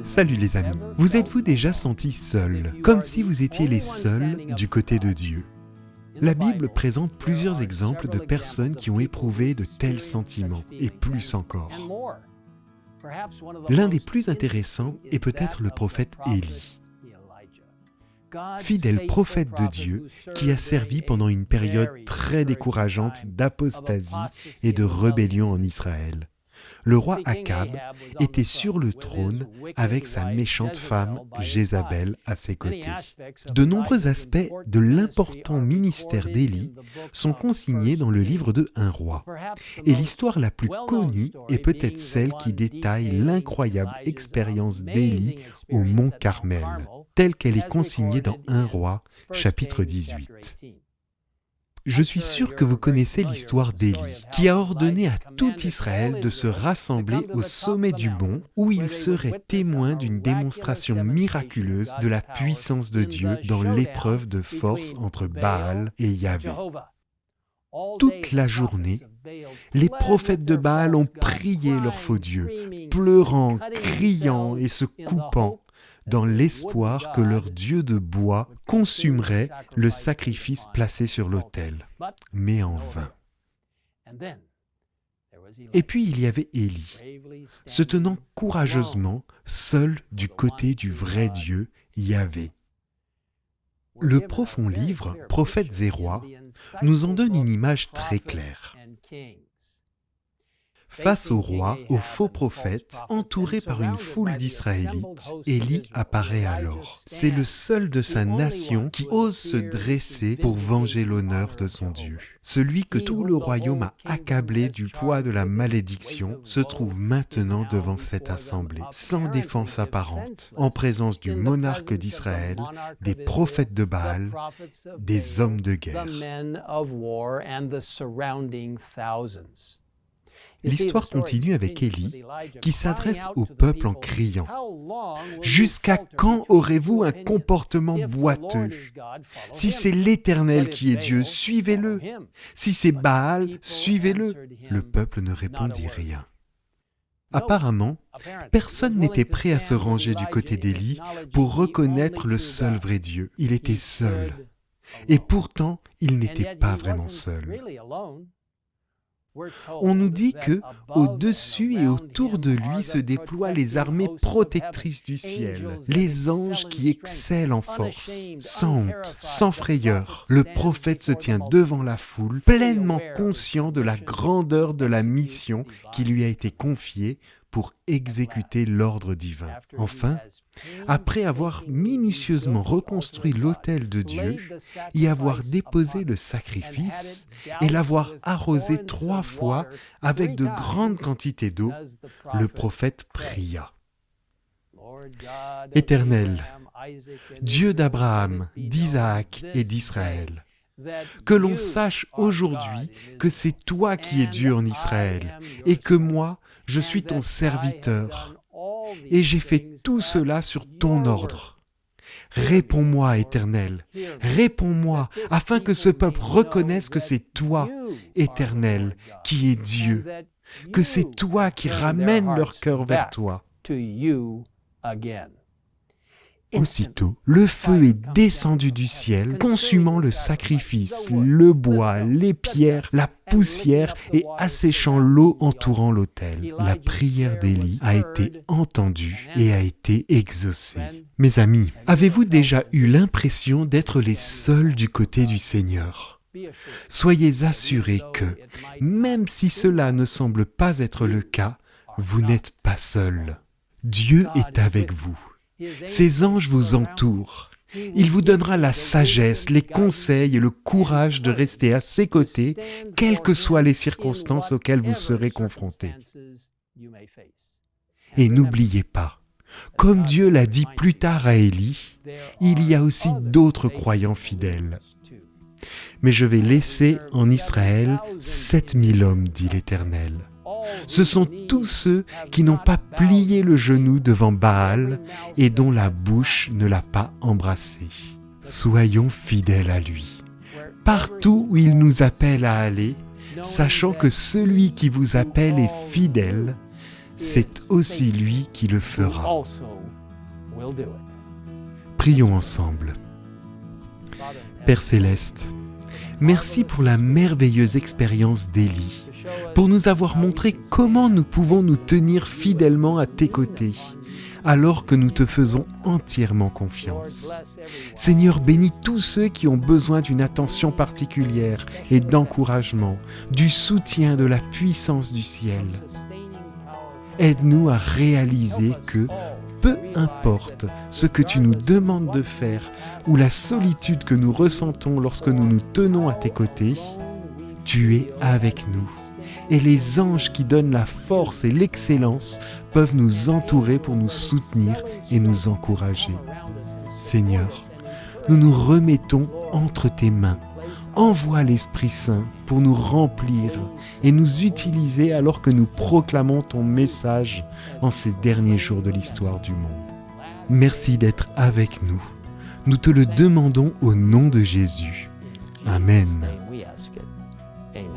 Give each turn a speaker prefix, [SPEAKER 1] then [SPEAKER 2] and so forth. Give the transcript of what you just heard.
[SPEAKER 1] Salut les amis, vous êtes-vous déjà sentis seuls, comme si vous étiez les seuls du côté de Dieu? La Bible présente plusieurs exemples de personnes qui ont éprouvé de tels sentiments, et plus encore. L'un des plus intéressants est peut-être le prophète Élie. Fidèle prophète de Dieu qui a servi pendant une période très décourageante d'apostasie et de rébellion en Israël. Le roi Akab était sur le trône avec sa méchante femme Jézabel à ses côtés. De nombreux aspects de l'important ministère d'Élie sont consignés dans le livre de 1 Roi. Et l'histoire la plus connue est peut-être celle qui détaille l'incroyable expérience d'Élie au mont Carmel, telle qu'elle est consignée dans 1 Roi, chapitre 18. Je suis sûr que vous connaissez l'histoire d'Élie, qui a ordonné à tout Israël de se rassembler au sommet du mont où il serait témoin d'une démonstration miraculeuse de la puissance de Dieu dans l'épreuve de force entre Baal et Yahvé. Toute la journée, les prophètes de Baal ont prié leur faux Dieu, pleurant, criant et se coupant, dans l'espoir que leur dieu de bois consumerait le sacrifice placé sur l'autel, mais en vain. Et puis il y avait Élie, se tenant courageusement seul du côté du vrai Dieu, Yahvé. Le profond livre, Prophètes et Rois, nous en donne une image très claire. Face au roi, au faux prophète, entouré par une foule d'Israélites, Élie apparaît alors. C'est le seul de sa nation qui ose se dresser pour venger l'honneur de son Dieu. Celui que tout le royaume a accablé du poids de la malédiction se trouve maintenant devant cette assemblée, sans défense apparente, en présence du monarque d'Israël, des prophètes de Baal, des hommes de guerre. L'histoire continue avec Élie, qui s'adresse au peuple en criant « Jusqu'à quand aurez-vous un comportement boiteux? Si c'est l'Éternel qui est Dieu, suivez-le. Si c'est Baal, suivez-le. » Le peuple ne répondit rien. Apparemment, personne n'était prêt à se ranger du côté d'Élie pour reconnaître le seul vrai Dieu. Il était seul. Et pourtant, il n'était pas vraiment seul. On nous dit que, au-dessus et autour de lui se déploient les armées protectrices du ciel, les anges qui excellent en force, sans honte, sans frayeur. Le prophète se tient devant la foule, pleinement conscient de la grandeur de la mission qui lui a été confiée pour exécuter l'ordre divin. Enfin, après avoir minutieusement reconstruit l'autel de Dieu, y avoir déposé le sacrifice et l'avoir arrosé 3 fois avec de grandes quantités d'eau, le prophète pria. « Éternel, Dieu d'Abraham, d'Isaac et d'Israël, que l'on sache aujourd'hui que c'est toi qui es Dieu en Israël et que moi, je suis ton serviteur. Et j'ai fait tout cela sur ton ordre. Réponds-moi, Éternel, réponds-moi, afin que ce peuple reconnaisse que c'est toi, Éternel, qui es Dieu, que c'est toi qui ramènes leur cœur vers toi. » Aussitôt, le feu est descendu du ciel, consumant le sacrifice, le bois, les pierres, la poussière et asséchant l'eau entourant l'autel. La prière d'Élie a été entendue et a été exaucée. Mes amis, avez-vous déjà eu l'impression d'être les seuls du côté du Seigneur? Soyez assurés que, même si cela ne semble pas être le cas, vous n'êtes pas seuls. Dieu est avec vous. Ses anges vous entourent. Il vous donnera la sagesse, les conseils et le courage de rester à ses côtés, quelles que soient les circonstances auxquelles vous serez confrontés. Et n'oubliez pas, comme Dieu l'a dit plus tard à Élie, il y a aussi d'autres croyants fidèles. Mais je vais laisser en Israël 7000 hommes, dit l'Éternel. Ce sont tous ceux qui n'ont pas plié le genou devant Baal et dont la bouche ne l'a pas embrassé. Soyons fidèles à lui. Partout où il nous appelle à aller, sachant que celui qui vous appelle est fidèle, c'est aussi lui qui le fera. Prions ensemble. Père Céleste, merci pour la merveilleuse expérience d'Élie, pour nous avoir montré comment nous pouvons nous tenir fidèlement à tes côtés, alors que nous te faisons entièrement confiance. Seigneur, bénis tous ceux qui ont besoin d'une attention particulière et d'encouragement, du soutien de la puissance du ciel. Aide-nous à réaliser que, peu importe ce que tu nous demandes de faire ou la solitude que nous ressentons lorsque nous nous tenons à tes côtés, tu es avec nous. Et les anges qui donnent la force et l'excellence peuvent nous entourer pour nous soutenir et nous encourager. Seigneur, nous nous remettons entre tes mains. Envoie l'Esprit Saint pour nous remplir et nous utiliser alors que nous proclamons ton message en ces derniers jours de l'histoire du monde. Merci d'être avec nous. Nous te le demandons au nom de Jésus. Amen.
[SPEAKER 2] Amen.